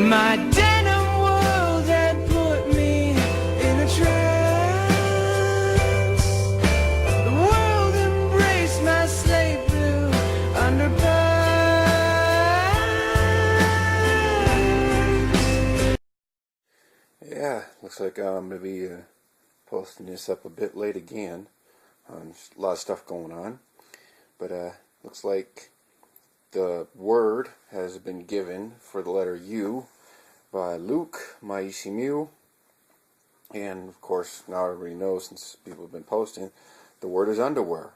My denim world had put me in a trance. The world embraced my slate blue underpants. Yeah, looks like I'm going to be posting this up a bit late again. There's a lot of stuff going on. But looks like the word has been given for the letter U by Luke Maishimiu. And of course, now everybody knows, since people have been posting, the word is underwear.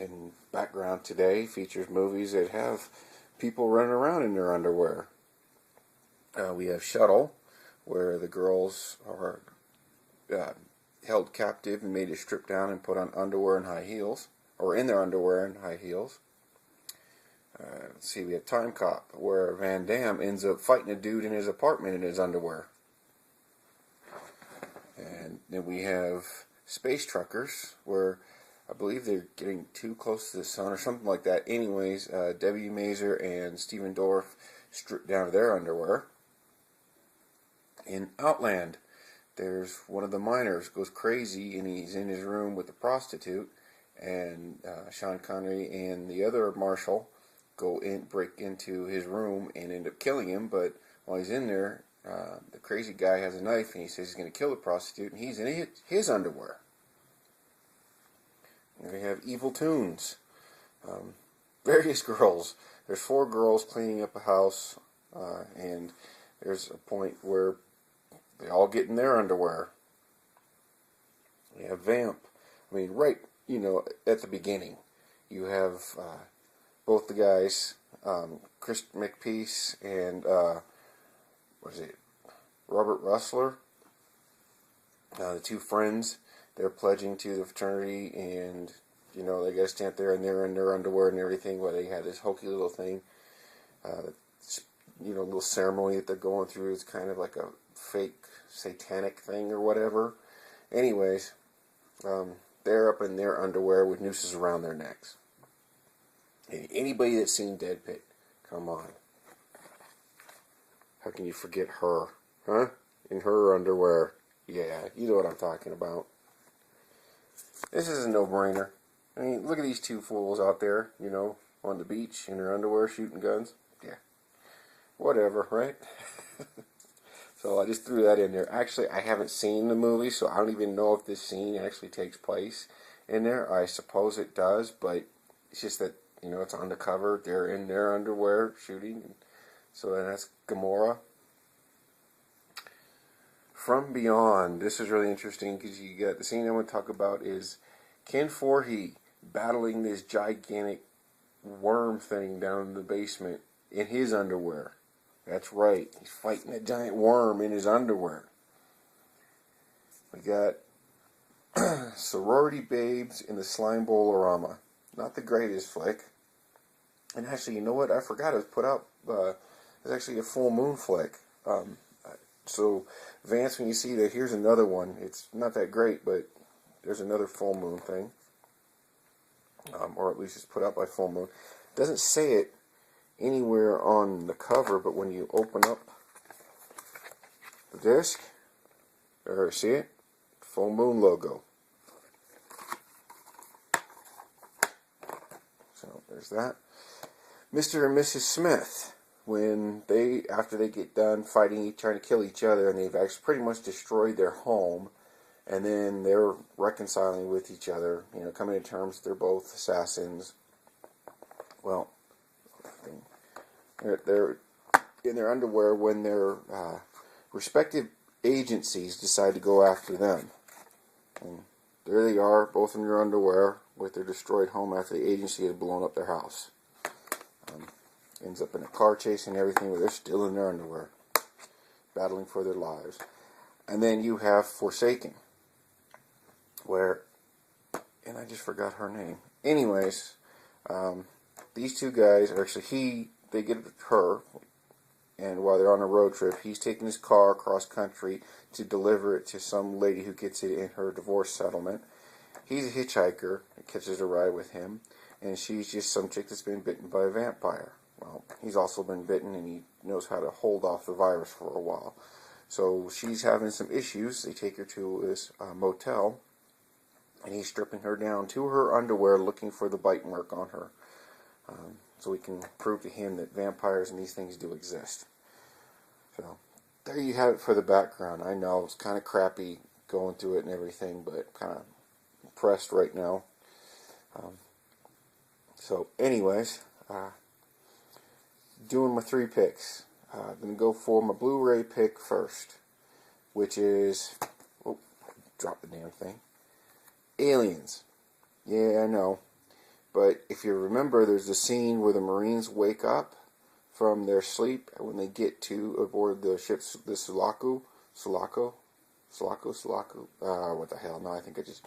And background today features movies that have people running around in their underwear. We have Shuttle, where the girls are held captive and made to strip down and put on underwear and high heels, or in their underwear and high heels. Let's see, we have Time Cop, where Van Damme ends up fighting a dude in his apartment in his underwear. And then we have Space Truckers, where I believe they're getting too close to the sun or something like that. Anyways, W. Mazer and Steven Dorff strip down their underwear. In Outland, there's one of the miners goes crazy and he's in his room with the prostitute, and Sean Connery and the other marshal break into his room and end up killing him. But while he's in there, the crazy guy has a knife and he says he's going to kill the prostitute, and he's in his underwear. And we have Evil Tunes, various girls. There's 4 girls cleaning up a house, and there's a point where they all get in their underwear. We have Vamp. I mean, right, at the beginning, you have both the guys, Chris McPeace and, Robert Russler, the 2 friends. They're pledging to the fraternity, and, they gotta stand there and they're in their underwear and everything, where they have this hokey little thing, little ceremony that they're going through. It's kind of like a fake satanic thing or whatever. Anyways, they're up in their underwear with nooses around their necks. Anybody that's seen Dead Pit, come on. How can you forget her? Huh? In her underwear. Yeah, you know what I'm talking about. This is a no-brainer. I mean, look at these 2 fools out there, on the beach in their underwear shooting guns. Yeah. Whatever, right? So I just threw that in there. Actually, I haven't seen the movie, so I don't even know if this scene actually takes place in there. I suppose it does, but it's just that, it's on the cover. They're in their underwear shooting. So that's Gamora. From Beyond. This is really interesting because you got the scene I want to talk about is Ken Foree battling this gigantic worm thing down in the basement in his underwear. That's right. He's fighting a giant worm in his underwear. We got Sorority Babes in the Slime Bowl-orama. Not the greatest flick. And actually, you know what? I forgot it was put up. It's actually a full moon flick. So, Vance, when you see that, here's another one. It's not that great, but there's another full moon thing. Or at least it's put out by full moon. It doesn't say it anywhere on the cover, but when you open up the disc, there, see it? Full moon logo. So there's that. Mr. and Mrs. Smith, after they get done fighting, trying to kill each other, and they've actually pretty much destroyed their home, and then they're reconciling with each other, coming to terms they're both assassins. Well, they're in their underwear when their respective agencies decide to go after them. And there they are, both in their underwear with their destroyed home after the agency had blown up their house. Ends up in a car chase and everything, where they're still in their underwear, battling for their lives. And then you have Forsaken, where, and I just forgot her name. Anyways, these 2 guys are actually, they get her, and while they're on a road trip, he's taking his car across country to deliver it to some lady who gets it in her divorce settlement. He's a hitchhiker and catches a ride with him, and she's just some chick that's been bitten by a vampire. well, he's also been bitten, and he knows how to hold off the virus for a while. So she's having some issues. They take her to this motel, and he's stripping her down to her underwear, looking for the bite mark on her, so we can prove to him that vampires and these things do exist. So there you have it for the background. I know it's kind of crappy going through it and everything, but kind of impressed right now. So anyways, doing my 3 picks. I'm going to go for my Blu-ray pick first, which is, oh, drop the damn thing, Aliens. Yeah, I know. But if you remember, there's a scene where the Marines wake up from their sleep when they get to aboard the ship, the Sulaco. What the hell? No, I think I just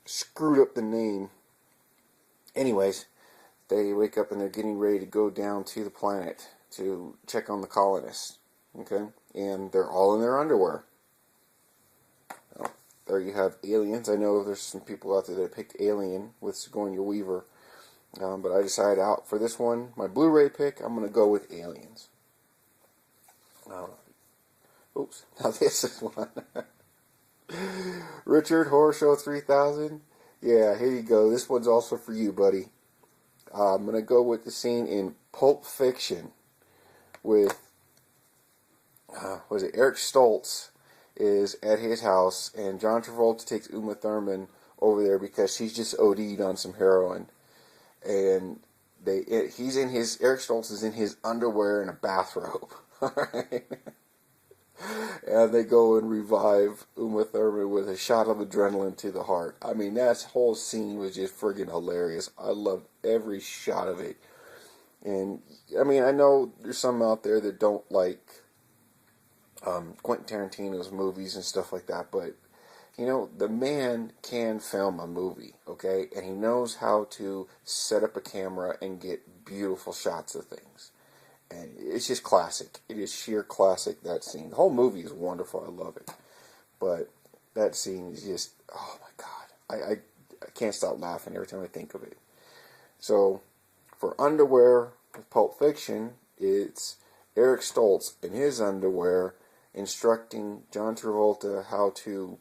screwed up the name. Anyways, they wake up and they're getting ready to go down to the planet to check on the colonists. Okay? And they're all in their underwear. Well, there you have Aliens. I know there's some people out there that picked Alien with Sigourney Weaver. But I decided out for this one, my Blu-ray pick, I'm going to go with Aliens. Oops. Now this is one. Richard, Horror Show 3000. Yeah, here you go. This one's also for you, buddy. I'm going to go with the scene in Pulp Fiction with, Eric Stoltz is at his house, and John Travolta takes Uma Thurman over there because she's just OD'd on some heroin. And Eric Stoltz is in his underwear and a bathrobe. Alright? And they go and revive Uma Thurman with a shot of adrenaline to the heart. I mean, that whole scene was just friggin' hilarious. I loved every shot of it. And, I mean, I know there's some out there that don't like Quentin Tarantino's movies and stuff like that, but, you know, the man can film a movie, okay? And he knows how to set up a camera and get beautiful shots of things. And it's just classic. It is sheer classic, that scene. The whole movie is wonderful. I love it. But that scene is just, oh my God. I can't stop laughing every time I think of it. So, for underwear with Pulp Fiction, it's Eric Stoltz in his underwear instructing John Travolta how to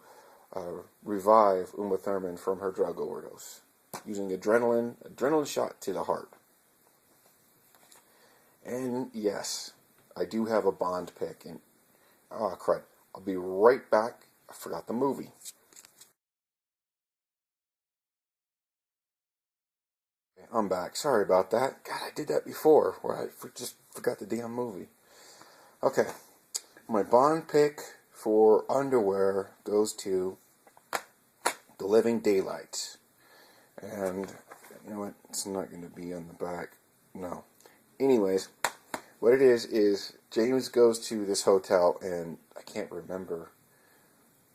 revive Uma Thurman from her drug overdose using adrenaline shot to the heart. And yes, I do have a Bond pick, and oh crap, I'll be right back. I forgot the movie. Okay, I'm back. Sorry about that. God, I did that before, where I just forgot the damn movie. Okay, my Bond pick for underwear goes to The Living Daylights. And you know what? It's not going to be on the back. No. Anyways, what it is James goes to this hotel, and I can't remember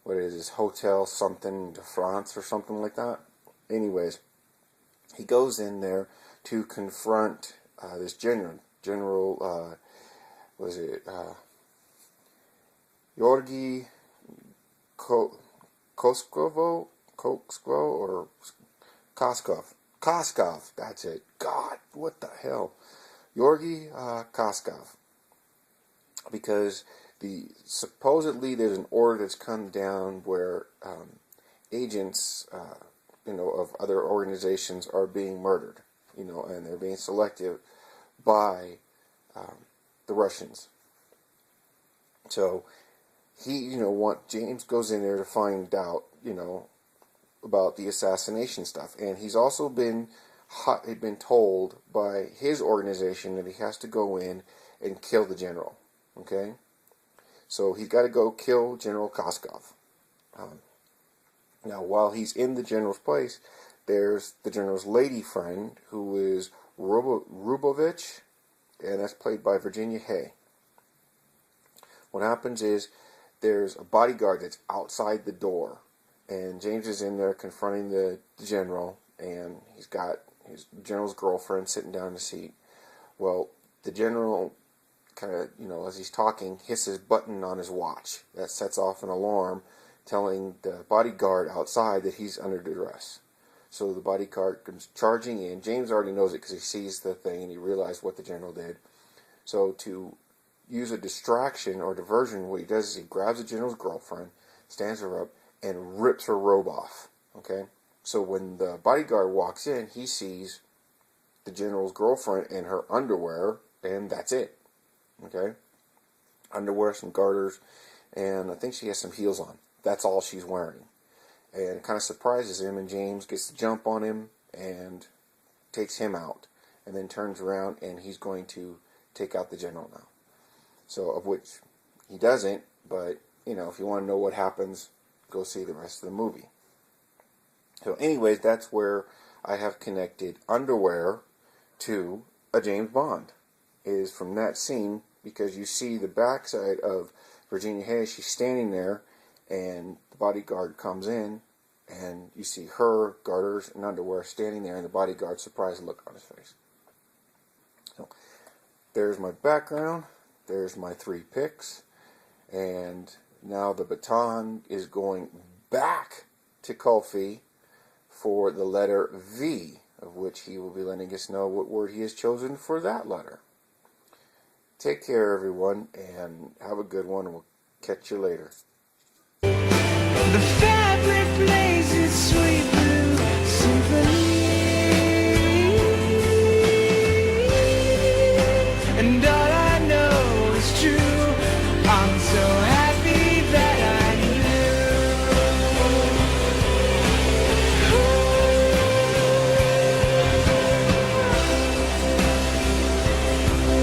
what it is. It's Hotel something de France or something like that. Anyways, he goes in there to confront this General, Yorgi Koskovo, or Koskov, that's it. God, what the hell? Yorgi Koskov, because supposedly there's an order that's come down where agents, of other organizations are being murdered, and they're being selected by the Russians. So James goes in there to find out, about the assassination stuff, and he's also been told by his organization that he has to go in and kill the general. Okay, so he's got to go kill General Koskov. Now, while he's in the general's place, there's the general's lady friend, who is Rubovich, and that's played by Virginia Hay. What happens is there's a bodyguard that's outside the door, and James is in there confronting the general, and he's got his general's girlfriend sitting down in the seat. Well, the general kind of, as he's talking, hits his button on his watch. That sets off an alarm telling the bodyguard outside that he's under duress. So the bodyguard comes charging in. James already knows it because he sees the thing and he realized what the general did. So to use a distraction or diversion, what he does is he grabs the general's girlfriend, stands her up, and rips her robe off. Okay? So when the bodyguard walks in, he sees the general's girlfriend in her underwear, and that's it. Okay? Underwear, some garters, and I think she has some heels on. That's all she's wearing. And it kind of surprises him, and James gets the jump on him and takes him out, and then turns around and he's going to take out the general now. So, of which he doesn't, but, you know, if you want to know what happens, go see the rest of the movie. So anyways, that's where I have connected underwear to a James Bond, is from that scene, because you see the backside of Virginia Hayes. She's standing there, and the bodyguard comes in, and you see her, garters, and underwear standing there, and the bodyguard's surprised look on his face. So, there's my background, there's my 3 picks, and now the baton is going back to Kulfi for the letter V, of which he will be letting us know what word he has chosen for that letter. Take care, everyone, and have a good one, and we'll catch you later. The fabric blazes sweet.